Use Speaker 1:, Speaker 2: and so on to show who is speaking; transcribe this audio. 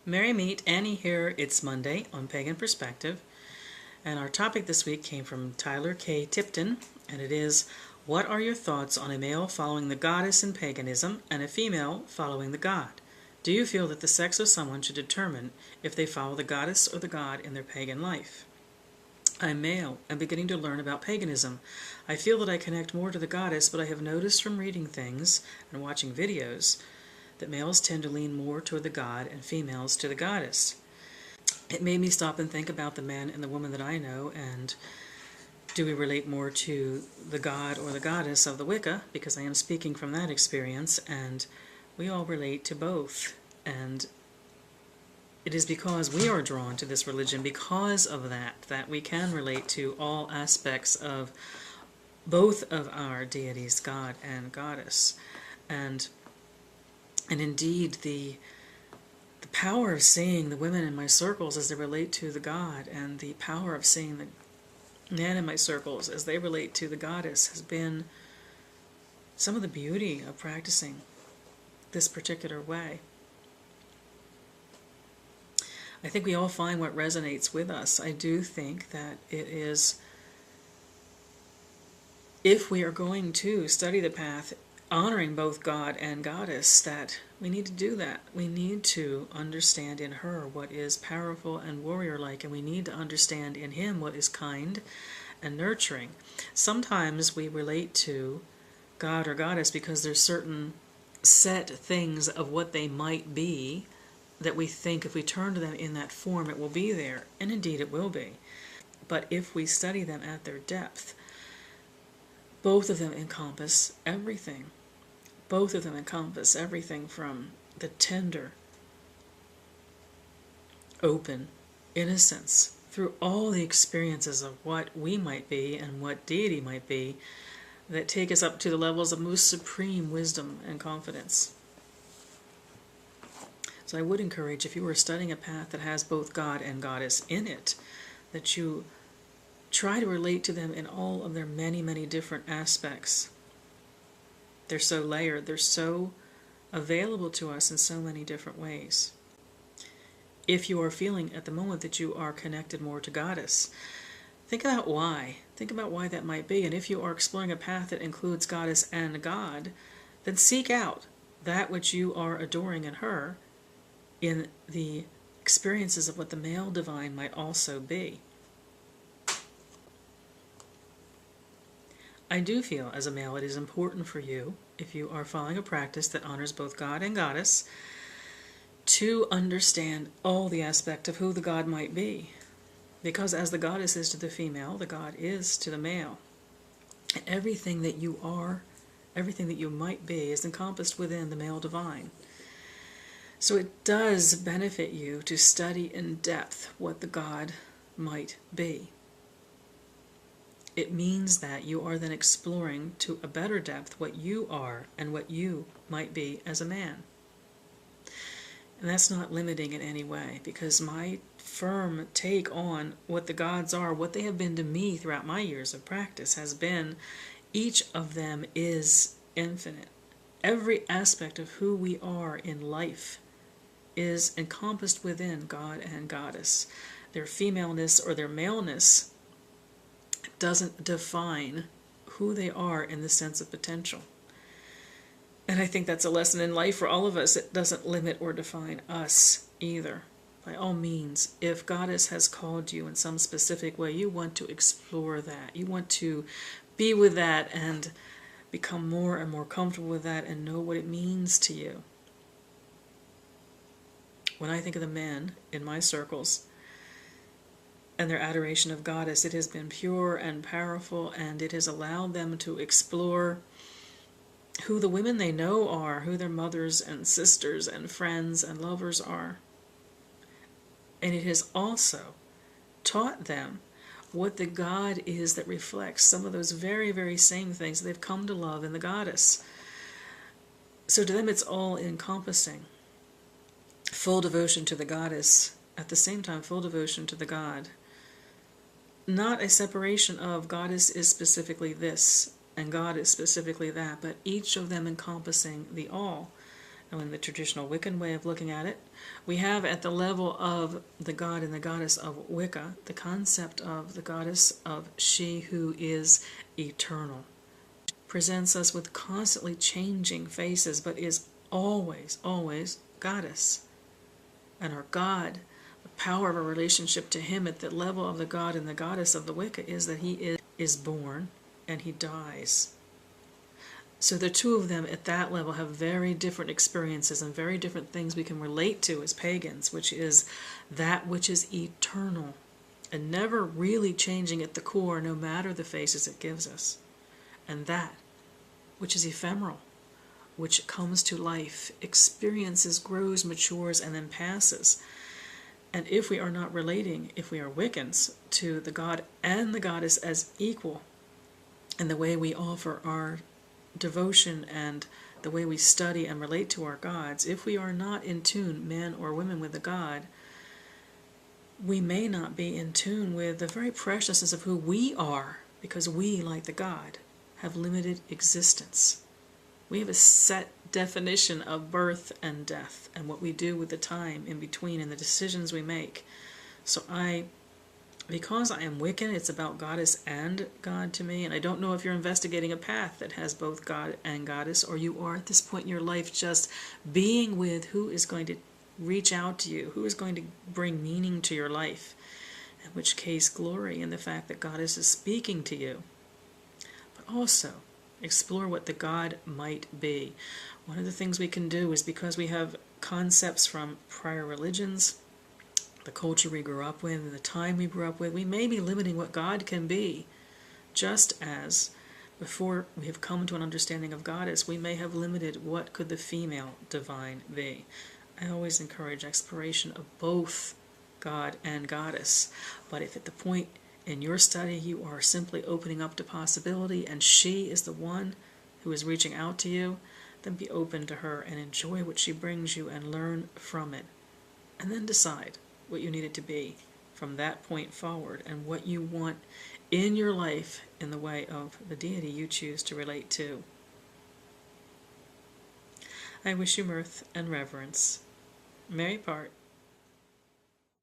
Speaker 1: Merry meet, Annie here. It's Monday on Pagan Perspective, and our topic this week came from Tyler K. Tipton, and it is, what are your thoughts on a male following the goddess in paganism and a female following the god? Do you feel that the sex of someone should determine if they follow the goddess or the god in their pagan life? I'm male and beginning to learn about paganism. I feel that I connect more to the goddess, but I have noticed from reading things and watching videos that males tend to lean more toward the god and females to the goddess. It made me stop and think about the men and the women that I know, and do we relate more to the god or the goddess of the Wicca? Because I am speaking from that experience, and we all relate to both. And it is because we are drawn to this religion, because of that we can relate to all aspects of both of our deities, God and Goddess. And indeed, the power of seeing the women in my circles as they relate to the God, and the power of seeing the men in my circles as they relate to the Goddess, has been some of the beauty of practicing this particular way. I think we all find what resonates with us. I do think that it is, if we are going to study the path honoring both God and Goddess, that we need to do that. We need to understand in her what is powerful and warrior-like, and we need to understand in him what is kind and nurturing. Sometimes we relate to God or Goddess because there's certain set things of what they might be that we think if we turn to them in that form it will be there, and indeed it will be. But if we study them at their depth, both of them encompass everything. Both of them encompass everything from the tender, open innocence through all the experiences of what we might be and what deity might be, that take us up to the levels of most supreme wisdom and confidence. So I would encourage, if you are studying a path that has both God and Goddess in it, that you try to relate to them in all of their many, many different aspects. They're so layered, they're so available to us in so many different ways. If you are feeling at the moment that you are connected more to Goddess, think about why. Think about why that might be. And if you are exploring a path that includes Goddess and God, then seek out that which you are adoring in her in the experiences of what the male divine might also be. I do feel as a male it is important for you, if you are following a practice that honors both God and Goddess, to understand all the aspect of who the God might be. Because as the Goddess is to the female, the God is to the male. And everything that you are, everything that you might be, is encompassed within the male divine. So it does benefit you to study in depth what the God might be. It means that you are then exploring to a better depth what you are and what you might be as a man. And that's not limiting in any way, because my firm take on what the gods are, what they have been to me throughout my years of practice, has been each of them is infinite. Every aspect of who we are in life is encompassed within God and Goddess. Their femaleness or their maleness doesn't define who they are in the sense of potential. And I think that's a lesson in life for all of us. It doesn't limit or define us either. By all means, if Goddess has called you in some specific way, you want to explore that. You want to be with that and become more and more comfortable with that and know what it means to you. When I think of the men in my circles and their adoration of Goddess, it has been pure and powerful, and it has allowed them to explore who the women they know are, who their mothers and sisters and friends and lovers are. And it has also taught them what the God is that reflects some of those very, very same things they've come to love in the Goddess. So to them it's all encompassing. Full devotion to the Goddess, at the same time full devotion to the God. Not a separation of Goddess is specifically this and God is specifically that, but each of them encompassing the all. in the traditional Wiccan way of looking at it, we have at the level of the god and the goddess of Wicca, the concept of the goddess of she who is eternal. Presents us with constantly changing faces, but is always, always goddess. And our God, the power of our relationship to him at the level of the god and the goddess of the Wicca is that he is born and he dies. So the two of them at that level have very different experiences and very different things we can relate to as pagans, which is that which is eternal and never really changing at the core, no matter the faces it gives us. And that which is ephemeral, which comes to life, experiences, grows, matures, and then passes. And if we are not relating, if we are Wiccans, to the god and the goddess as equal, in the way we offer our devotion and the way we study and relate to our gods, if we are not in tune, men or women, with the god, we may not be in tune with the very preciousness of who we are, because we, like the god, have limited existence. We have a set definition of birth and death and what we do with the time in between and the decisions we make. So because I am Wiccan, it's about goddess and god to me, and I don't know if you're investigating a path that has both god and goddess, or you are at this point in your life just being with who is going to reach out to you, who is going to bring meaning to your life, in which case glory in the fact that goddess is speaking to you. But also explore what the god might be. One of the things we can do is, because we have concepts from prior religions, the culture we grew up with, and the time we grew up with, we may be limiting what God can be, just as before we have come to an understanding of goddess, we may have limited what could the female divine be. I always encourage exploration of both god and goddess, but if at the point in your study you are simply opening up to possibility and she is the one who is reaching out to you, then be open to her and enjoy what she brings you and learn from it, and then decide what you need it to be from that point forward, and what you want in your life in the way of the deity you choose to relate to. I wish you mirth and reverence. Merry part.